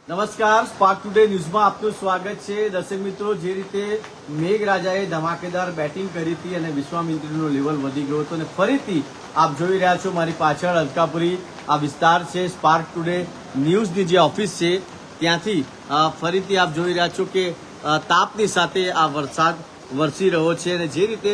નમસ્કાર, spark today ન્યૂઝમાં આપનું સ્વાગત છે. દર્શક મિત્રો, જે રીતે મેઘરાજાએ ધમાકેદાર બેટિંગ કરી હતી અને વિશ્વામિત્રીનો લેવલ વધી ગયો હતો અને ફરીથી આપ જોઈ રહ્યા છો મારી પાછળ અલકાપુરી આ વિસ્તાર છે. સ્પાર્ક ટુડે ન્યૂઝની જે ઓફિસ છે ત્યાંથી ફરીથી આપ જોઈ રહ્યા છો કે તાપની સાથે આ વરસાદ વરસી રહ્યો છે અને જે રીતે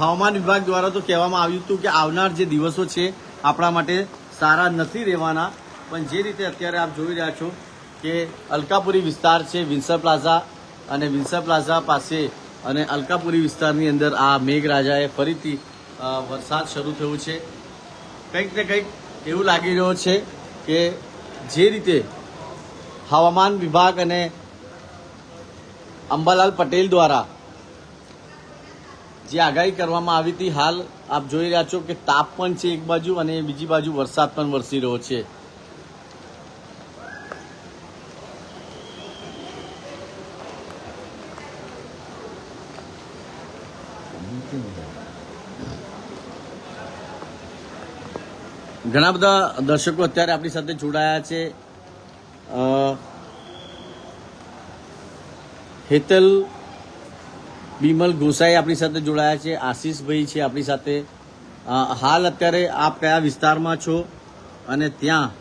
હવામાન વિભાગ દ્વારા તો કહેવામાં આવ્યું હતું કે આવનાર જે દિવસો છે આપણા માટે સારા નથી રહેવાના, પણ જે રીતે અત્યારે આપ જોઈ રહ્યા છો કે અલકાપુરી વિસ્તાર છે, વિન્સર પ્લાઝા અને વિન્સર પ્લાઝા પાસે અને અલકાપુરી વિસ્તારની અંદર આ મેઘરાજાએ ફરીથી વરસાદ શરૂ થયો છે. કંઈક ને કંઈક એવું લાગી રહ્યો છે કે જે રીતે હવામાન વિભાગ અને અંબાલાલ પટેલ દ્વારા જે આગાહી કરવામાં આવી હતી, હાલ આપ જોઈ રહ્યા છો કે તાપ પણ છે એક બાજુ અને બીજી બાજુ વરસાદ પણ વરસી રહ્યો છે. ઘણા બધા દર્શકો અત્યારે આપણી સાથે જોડાયા છે. હેતલ બીમલ ગોસાઈ આપણી સાથે જોડાયા છે. આશીષભાઈ છે આપણી સાથે. હાલ અત્યારે આપ કયા વિસ્તારમાં છો અને ત્યાં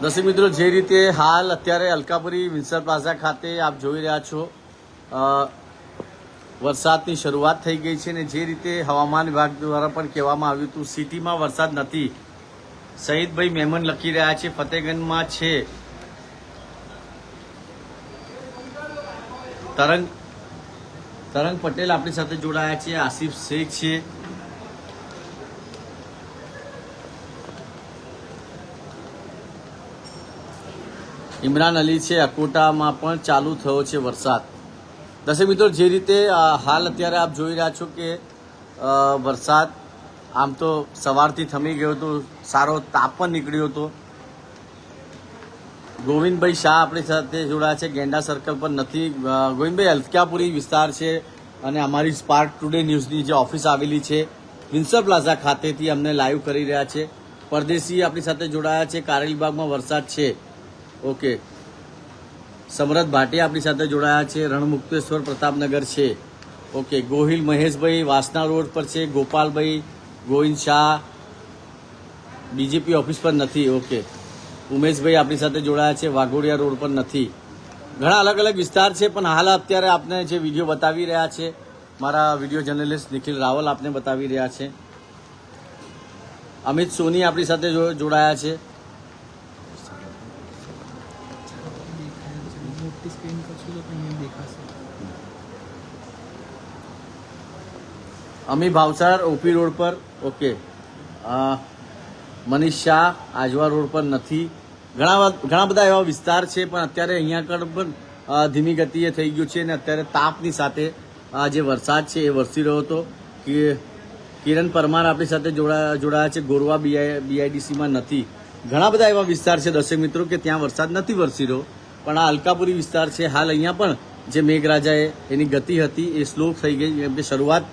દર્શક મિત્રો, જે રીતે હાલ અત્યારે અલકાપુરી વિન્સર પ્લાઝા ખાતે આપ જોઈ રહ્યા છો વરસાદની શરૂઆત થઈ ગઈ છે અને જે રીતે હવામાન વિભાગ દ્વારા પણ કહેવામાં આવ્યું હતું સિટીમાં વરસાદ નથી. શહીદભાઈ મહેમન લખી રહ્યા છે ફતેગંજમાં છે. તરંગ પટેલ આપણી સાથે જોડાયા છે. આસિફ શેખ છે. ઇમરાન અલી છે. અકોટામાં પણ ચાલુ થયો છે વરસાદ. દર્શક મિત્રો, જે રીતે હાલ અત્યારે આપ જોઈ રહ્યા છો કે વરસાદ આમ તો સવારથી થમી ગયો હતો, સારો તાપ પણ નીકળ્યો હતો. ગોવિંદભાઈ શાહ આપણી સાથે જોડાયા છે. ગેંડા સર્કલ પર નથી. ગોવિંદભાઈ, અલકાપુરી વિસ્તાર છે અને અમારી સ્પાર્ક ટુડે ન્યૂઝની જે ઓફિસ આવેલી છે વિન્સર પ્લાઝા ખાતેથી અમને લાઈવ કરી રહ્યા છે. પરદેશી આપણી સાથે જોડાયા છે. કારેલીબાગમાં વરસાદ છે. ઓકે. સમરથ ભાટિયા આપણી સાથે જોડાયા છે. રણમુક્તેશ્વર પ્રતાપનગર છે. ઓકે. ગોહિલ મહેશભાઈ વાસના રોડ પર છે. ગોપાલભાઈ ગોવિંદ શાહ બીજેપી ઓફિસ પર નથી. ઓકે. ઉમેશભાઈ આપણી સાથે જોડાયા છે. વાઘોડિયા રોડ પર નથી. ઘણા અલગ અલગ વિસ્તાર છે, પણ હાલ અત્યારે આપને જે વિડીયો બતાવી રહ્યા છે મારા વિડીયો જર્નલિસ્ટ નિખિલ રાવલ આપને બતાવી રહ્યા છે. અમિત સોની આપણી સાથે જોડાયા છે. અમી ભાવસાર ઓપી રોડ પર. ઓકે. મનીષ શાહ આજવા રોડ પર નથી. ઘણા બધા એવા વિસ્તાર છે, પણ અત્યારે અહીંયા આગળ પણ ધીમી ગતિએ થઈ ગયું છે અને અત્યારે તાપની સાથે જે વરસાદ છે એ વરસી રહ્યો હતો. કિરણ પરમાર આપણી સાથે જોડાયા છે. ગોરવા બીઆઈડીસીમાં નથી. ઘણા બધા એવા વિસ્તાર છે દર્શક મિત્રો કે ત્યાં વરસાદ નથી વરસી રહ્યો, પણ આ અલકાપુરી વિસ્તાર છે. હાલ અહીંયા પણ જે મેઘરાજાએ એની ગતિ હતી એ સ્લો થઈ ગઈ, કેમ કે શરૂઆત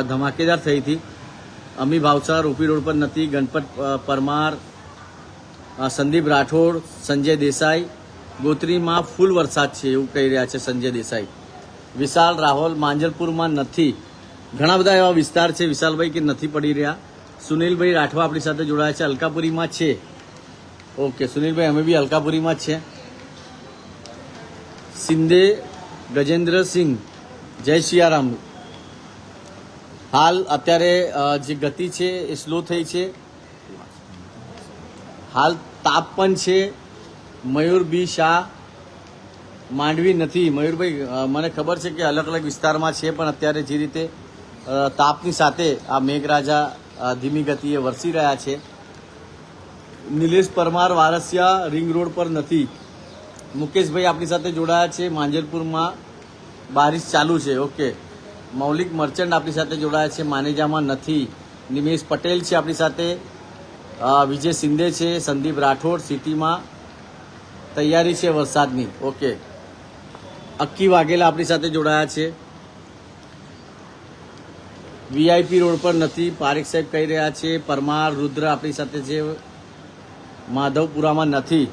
ધમાકેદાર થઈ હતી. અમી ભાવસાર ઓપી રોડ પર નથી. ગણપત પરમાર, સંદીપ રાઠોડ, સંજય દેસાઈ. ગોત્રીમાં ફૂલ વરસાદ છે એવું કહી રહ્યા છે સંજય દેસાઈ. વિશાલ રાહુલ માંજલપુરમાં નથી. ઘણા બધા એવા વિસ્તાર છે વિશાલભાઈ કે નથી પડી રહ્યા. સુનિલભાઈ રાઠવા આપણી સાથે જોડાયા છે. અલકાપુરીમાં છે. ઓકે સુનિલભાઈ, અમે બી અલકાપુરીમાં જ છે. સિંધે ગજેન્દ્રસિંહ, જય સિયારામ. હાલ અત્યારે જે ગતિ છે એ સ્લો થઈ છે. હાલ તાપ પણ છે. મયુર બી શાહ માંડવી નથી. મયુરભાઈ, મને ખબર છે કે અલગ અલગ વિસ્તારમાં છે, પણ અત્યારે જે રીતે તાપની સાથે આ મેઘરાજા ધીમી ગતિએ વરસી રહ્યા છે. નિલેશ પરમાર વારસિયા રિંગ રોડ પર નથી. મુકેશભાઈ આપણી સાથે જોડાયા છે. માંજલપુરમાં બારિશ ચાલુ છે. ઓકે. મૌલિક મર્ચન્ટ આપણી સાથે જોડાયા છે. માનેજામાં નથી. નિમેશ પટેલ છે આપણી સાથે. વિજય શિંદે છે, સંદીપ રાઠોડ, સિટીમાં તૈયારી છે વરસાદની. ઓકે, અક્કી વાઘેલા આપણી સાથે જોડાયા છે. વીઆઈપી રોડ પર નથી, પારેખ સાહેબ કહી રહ્યા છે. પરમાર રુદ્ર આપણી સાથે છે, માધવપુરામાં નથી.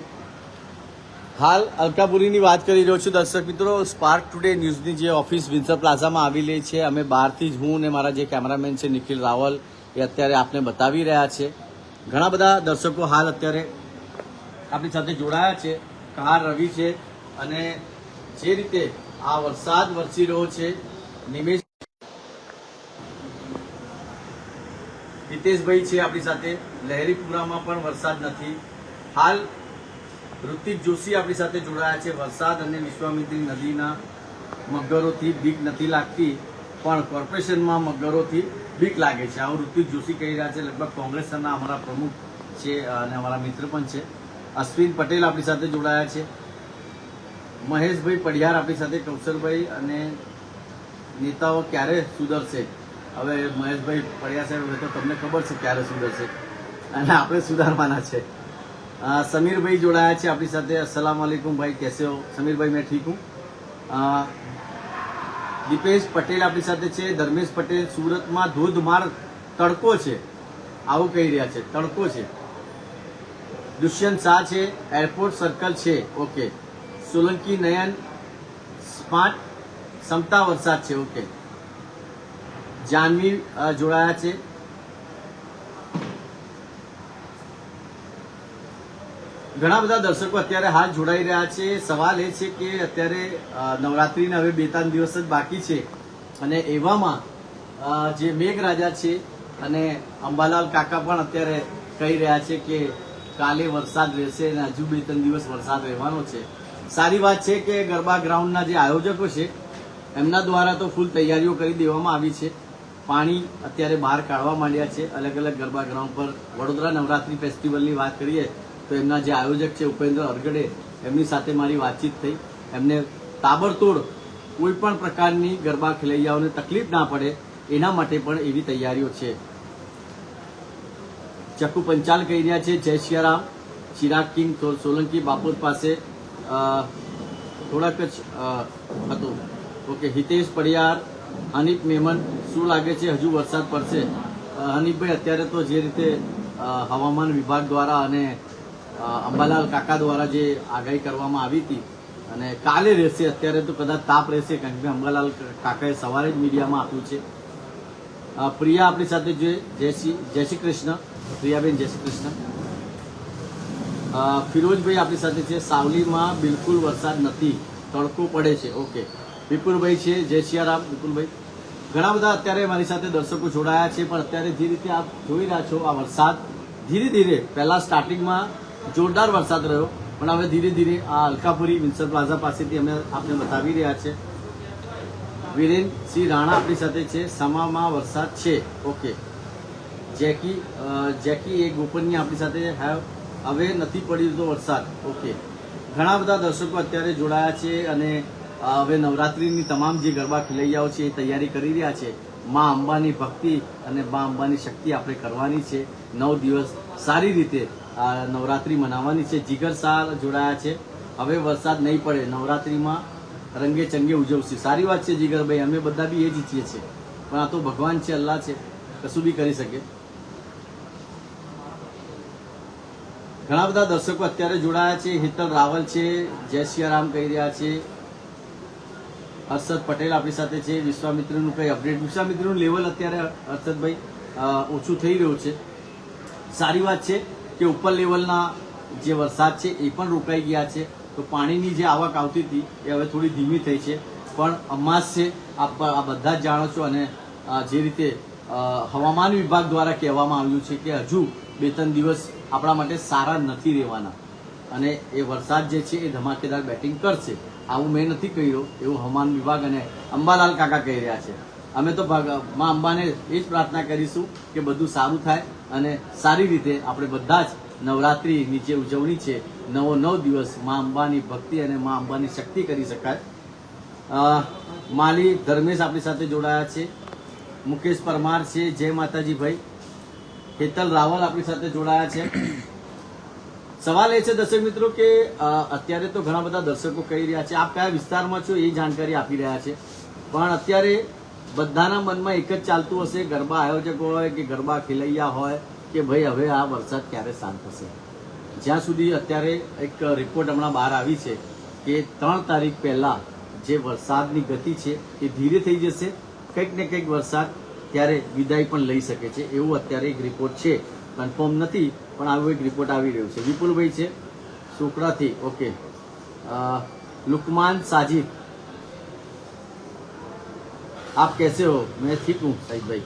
હાલ અલકાપુરીની વાત કરી રહ્યો છું દર્શક મિત્રો. સ્પાર્ક ટુડે ન્યૂઝની જે ઓફિસ વિન્સર પ્લાઝામાં આવેલી છે, અમે બહારથી જ હું ને મારા જે કેમેરામેન છે નિખિલ રાવલ એ અત્યારે આપને બતાવી રહ્યા છે. ઘણા બધા દર્શકો હાલ અત્યારે આપણી સાથે જોડાયા છે. કાર રવિ છે અને જે રીતે આ વરસાદ વરસી રહ્યો છે, નિમેશ હિતેશભાઈ છે આપણી સાથે. લહેરીપુરામાં પણ વરસાદ નથી. હાલ ઋતિક જોશી આપણી સાથે જોડાયા છે. વરસાદ અને વિશ્વામિત્રી નદીના મગરોથી બીક નથી લાગતી, પણ કોર્પોરેશનમાં મગરોથી બીક લાગે છે, આવું ઋતિક જોશી કહી રહ્યા છે. લગભગ કોંગ્રેસના અમારા પ્રમુખ છે અને અમારા મિત્ર પણ છે. અશ્વિન પટેલ આપણી સાથે જોડાયા છે. મહેશભાઈ પડિયાર આપણી સાથે, કૌશલભાઈ અને નેતાઓ ક્યારે સુધરશે? હવે મહેશભાઈ પડિયાર સાહેબ, હવે તો તમને ખબર છે ક્યારે સુધરશે અને આપણે સુધારવાના છે. સમીરભાઈ જોડાયા છે આપણી સાથે. अस्सलाम वालेकुम भाई, कैसे हो? समीर भाई मैं ठीक हूँ. દીપેશ પટેલ આપણી સાથે છે. ધર્મેશ પટેલ, સુરતમાં ધોધમાર તડકો છે આવું કહી રહ્યા છે, તડકો છે. દુષ્યંત શાહ છે, એરપોર્ટ સર્કલ છે. ઓકે. સોલંકી નયન, સ્માર્ટ ક્ષમતા વરસાદ છે. ઓકે. જાનવી જોડાયા છે. ઘણા બધા દર્શકો અત્યારે હાલ જોડાઈ રહ્યા છે. સવાલ એ છે કે અત્યારે નવરાત્રીના હવે 2-3 દિવસ જ બાકી છે અને એવામાં જે મેઘરાજા છે અને અંબાલાલ કાકા પણ અત્યારે કહી રહ્યા છે કે કાલે વરસાદ રહેશે અને હજુ 2-3 દિવસ વરસાદ રહેવાનો છે. સારી વાત છે કે ગરબા ગ્રાઉન્ડના જે આયોજકો છે એમના દ્વારા તો ફૂલ તૈયારીઓ કરી દેવામાં આવી છે. પાણી અત્યારે બહાર કાઢવા માંડ્યા છે અલગ અલગ ગરબા ગ્રાઉન્ડ પર. વડોદરા નવરાત્રી ફેસ્ટિવલની વાત કરીએ તો એમના જે આયોજક છે ઉપેન્દ્ર અરગડે, એમની સાથે મારી વાતચીત થઈ. એમને તાબડતોડ કોઈ પણ પ્રકારની ગરબા ખેલૈયાઓને તકલીફ ના પડે એના માટે પણ એવી તૈયારીઓ છે. ચક્કુ પંચાલ કહી રહ્યા છે જય સિયારામ. ચિરાગ કિંગ સોલંકી બાપોદ પાસે થોડાક જ હતું. ઓકે. હિતેશ પડિયાર, હનીફ મેમન, શું લાગે છે હજુ વરસાદ પડશે? હનીફભાઈ, અત્યારે તો જે રીતે હવામાન વિભાગ દ્વારા અને અંબાલાલ કાકા દ્વારા જે આગાહી કરવામાં આવી હતી અને કાલે રહેશે, અત્યારે તો કદાચ તાપ રહેશે કારણ કે અંબાલાલ કાકાએ સવારે જ મીડિયામાં આપ્યું છે. પ્રિયા આપણી સાથે જે જય શ્રી કૃષ્ણ. પ્રિયાબેન જય શ્રી કૃષ્ણ. ફિરોજભાઈ આપણી સાથે છે. સાવલીમાં બિલકુલ વરસાદ નથી, તડકો પડે છે. ઓકે. વિપુલભાઈ છે, જય સિયારામ. વિપુલભાઈ, ઘણા બધા અત્યારે મારી સાથે દર્શકો જોડાયા છે. પણ અત્યારે જે રીતે આપ જોઈ રહ્યા છો આ વરસાદ ધીરે ધીરે, પહેલા સ્ટાર્ટિંગમાં જોરદાર વરસાદ રહ્યો પણ હવે ધીરે ધીરે આ અલકાપુરી વિન્સર પ્લાઝા પાસેથી અમે આપને બતાવી રહ્યા છે. વિરેનસિંહ રાણા આપણી સાથે છે. સમામાં વરસાદ છે. ઓકે. જેકી એ ગોપનની આપણી સાથે હવે નથી પડ્યો તો વરસાદ. ઓકે. ઘણા બધા દર્શકો અત્યારે જોડાયા છે અને હવે નવરાત્રીની તમામ જે ગરબા ખેલૈયાઓ છે એ તૈયારી કરી રહ્યા છે. મા અંબાની ભક્તિ અને મા અંબાની શક્તિ આપણે કરવાની છે. 9 દિવસ સારી રીતે નવરાત્રી મનાવવાની છે. જીગર શાહ જોડાયા છે. હવે વરસાદ નહીં પડે, નવરાત્રીમાં રંગે ચંગે ઉજવશે. સારી વાત છે જીગરભાઈ, અમે બધા બી એ જ ઈચ્છીએ છીએ પણ આ તો ભગવાન છે, અલ્લાહ છે, કશું બી કરી શકે. ઘણા બધા દર્શકો અત્યારે જોડાયા છે. હિતલ રાવલ છે, જય સિયારામ કહી રહ્યા છે. હર્ષદ પટેલ આપણી સાથે છે. વિશ્વામિત્રનું કઈ અપડેટ? વિશ્વામિત્રનું લેવલ અત્યારે હર્ષદભાઈ ઓછું થઈ રહ્યું છે. સારી વાત છે કે ઉપર લેવલના જે વરસાદ છે એ પણ રોકાઈ ગયા છે, તો પાણીની જે આવક આવતી હતી એ હવે થોડી ધીમી થઈ છે. પણ અમાસ છે, આ બધા જ જાણો છો અને જે રીતે હવામાન વિભાગ દ્વારા કહેવામાં આવ્યું છે કે હજુ 2-3 દિવસ આપણા માટે સારા નથી રહેવાના અને એ વરસાદ જે છે એ ધમાકેદાર બેટિંગ કરશે. આવું મેં નથી કહ્યું, એવું હવામાન વિભાગ અને અંબાલાલ કાકા કહી રહ્યા છે. અમે તો મા અંબાને એ જ પ્રાર્થના કરીશું કે બધું સારું થાય અને સારી રીતે આપણે બધા જ નવરાત્રિની જે ઉજવણી છે 9 દિવસ મા અંબાની ભક્તિ અને મા અંબાની શક્તિ કરી શકાય. માલી ધર્મેશ આપણી સાથે જોડાયા છે. મુકેશ પરમાર છે, જય માતાજી ભાઈ. હેતલ રાવલ આપણી સાથે જોડાયા છે. સવાલ એ છે દર્શક મિત્રો કે અત્યારે તો ઘણા બધા દર્શકો કહી રહ્યા છે આપ કયા વિસ્તારમાં છો એ જાણકારી આપી રહ્યા છે, પણ અત્યારે બધાના મનમાં એક જ ચાલતું હશે, ગરબા આયોજકો હોય કે ગરબા ખેલૈયા હોય કે ભાઈ હવે આ વરસાદ ક્યારે શાંત થશે. જ્યાં સુધી અત્યારે એક રિપોર્ટ હમણાં બહાર આવી છે કે 3 તારીખ પહેલા જે વરસાદની ગતિ છે એ ધીરે થઈ જશે, કંઈક ને કંઈક વરસાદ ત્યારે વિદાય પણ લઈ શકે છે એવું અત્યારે એક રિપોર્ટ છે. કન્ફર્મ નથી પણ આવો એક રિપોર્ટ આવી રહ્યો છે. વિપુલભાઈ છે સોકડાથી. ઓકે, લુકમાન સાजिद, आप कैसे हो? मैं ठीक हूँ साहिद भाई.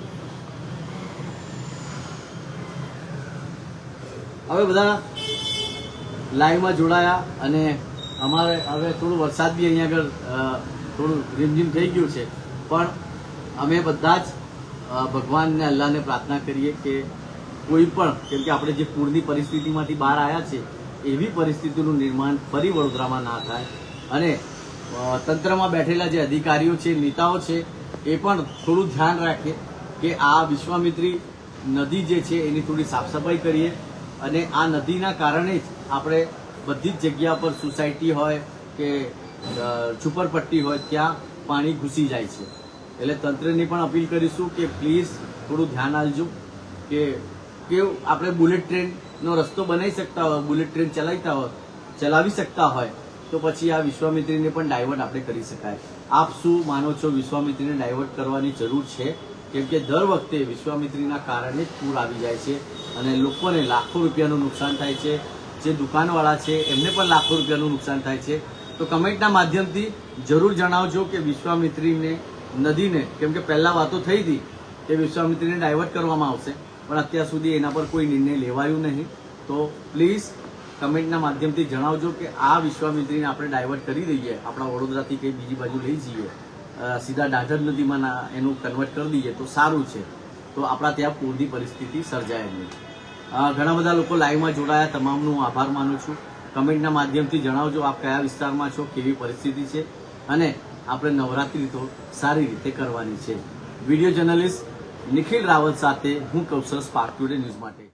હવે બધા લાઈવમાં જોડાયા અને અમારે હવે થોડું વરસાદ બી અહીંયા આગળ થોડું રીમઝીમ થઈ ગયું છે, પણ અમે બધા જ ભગવાનને અલ્લાહને પ્રાર્થના કરીએ કે કોઈ પણ, કેમ કે આપણે જે પૂરની પરિસ્થિતિમાંથી બહાર આવ્યા છે એવી પરિસ્થિતિનું નિર્માણ ફરી વડોદરામાં ના થાય, અને તંત્રમાં બેઠેલા જે અધિકારીઓ છે, નેતાઓ છે, એ પણ થોડું ધ્યાન રાખે કે આ વિશ્વામિત્રી નદી જે છે એની થોડી સાફ સફાઈ કરીએ. અને આ નદીના કારણે જ આપણે બધી જ જગ્યા પર સોસાયટી હોય કે ઝુંપડપટ્ટી હોય ત્યાં પાણી ઘૂસી જાય છે. એટલે તંત્રની પણ અપીલ કરીશું કે પ્લીઝ થોડું ધ્યાન આપજો કે આપણે બુલેટ ટ્રેનનો રસ્તો બનાવી શકતા હોય, બુલેટ ટ્રેન ચલાવી શકતા હોય તો પછી આ વિશ્વામિત્રીને પણ ડાયવર્ટ આપણે કરી શકાય. આપ શું માનો છો? વિશ્વામિત્રીને ડાયવર્ટ કરવાની જરૂર છે, કેમ કે દર વખતે વિશ્વામિત્રીના કારણે જ પૂર આવી જાય છે અને લોકોને લાખો રૂપિયાનું નુકસાન થાય છે. જે દુકાનવાળા છે એમને પણ લાખો રૂપિયાનું નુકસાન થાય છે. તો કમેન્ટના માધ્યમથી જરૂર જણાવજો કે વિશ્વામિત્રીને નદીને, કેમ કે પહેલા વાતો થઈ હતી કે વિશ્વામિત્રીને ડાયવર્ટ કરવામાં આવશે, પણ અત્યાર સુધી એના પર કોઈ નિર્ણય લેવાયું નહીં. તો પ્લીઝ કમેન્ટના માધ્યમથી જણાવજો કે આ વિશ્વામિત્રીને આપણે ડાયવર્ટ કરી દઈએ, આપણા વડોદરાથી કંઈ બીજી બાજુ લઈ જઈએ, સીધા દાઢર નદીમાં એનું કન્વર્ટ કરી દઈએ તો સારું છે, તો આપણા ત્યાં પૂરની પરિસ્થિતિ સર્જાય નહીં. ઘણા બધા લોકો લાઈવમાં જોડાયા, તમામનું આભાર માનું છું. કમેન્ટના માધ્યમથી જણાવજો આપ કયા વિસ્તારમાં છો, કેવી પરિસ્થિતિ છે, અને આપણે નવરાત્રિ તો સારી રીતે કરવાની છે. વિડીયો જર્નલિસ્ટ નિખિલ રાવલ સાથે હું કૌશલ સ્પાર્ક ટુડે ન્યૂઝ માટે.